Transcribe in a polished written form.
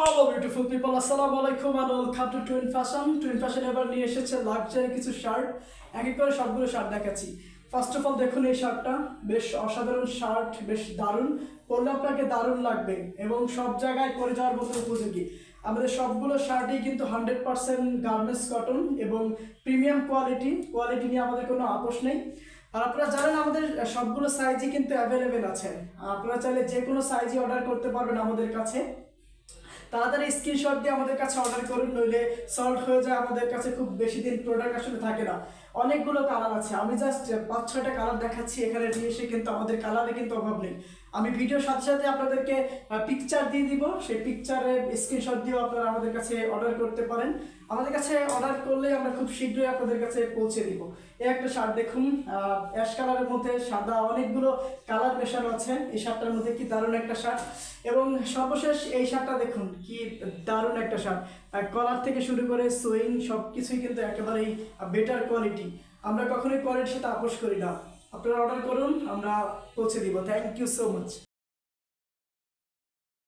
Hello beautiful people, আসসালামু আলাইকুম and welcome to twin fashion. Twin fashion এবার নিয়ে এসেছে লাক্সারি কিছু শার্ট। এক এক করে সবগুলো শার্ট দেখাচ্ছি। ফার্স্ট অফ অল দেখুন, এই শার্টটা বেশ অসাধারণ শার্ট, বেশ দারুণ, পরলে আপনাকে দারুণ লাগবে এবং সব জায়গায় পরে যাওয়ার মতো উপযোগী। আমাদের সবগুলো শার্টই কিন্তু 100% গার্মেন্টস কটন এবং প্রিমিয়াম কোয়ালিটি নিয়ে আমাদের কোনো আপোষ নেই। আর আপনারা জানেন আমাদের সবগুলো সাইজই কিন্তু অ্যাভেলেবেল আছে। আপনারা চাইলে যে কোনো সাইজই অর্ডার করতে পারবেন আমাদের কাছে। তাড়াতাড়ি স্ক্রিনশট দিয়ে আমাদের কাছে অর্ডার করুন, নইলে সল্ট হয়ে যায়। আমাদের কাছে খুব বেশি দিন প্রোডাক্ট আসলে থাকে না। অনেকগুলো কালার আছে, আমি জাস্ট 5-6টা কালার দেখাচ্ছি এখানে নিয়ে এসে, কিন্তু আমাদের কালারে কিন্তু অভাব নেই। আমি ভিডিওর সাথে সাথে আপনাদেরকে পিকচার দিয়ে দিব, সেই পিকচারে স্ক্রিনশট দিয়েও আপনারা আমাদের কাছে অর্ডার করতে পারেন। আমাদের কাছে অর্ডার করলে আমরা খুব শীঘ্রই আপনাদের কাছে পৌঁছে দিব। এই একটা শার্ট দেখুন, অ্যাশ কালারের মধ্যে সাদা, অনেকগুলো কালার মেশানো আছে এই শার্টটার মধ্যে। কি দারুণ একটা শার্ট। এবং সর্বশেষ এই শার্টটা দেখুন, কি দারুণ একটা শার্ট। কলার থেকে শুরু করে সুইং সব কিছুই কিন্তু একেবারেই বেটার কোয়ালিটি। আমরা কখনোই কোয়ালিটির সাথে আপোষ করি না। আপনারা অর্ডার করুন, আমরা পৌঁছে দিব। Thank you so much.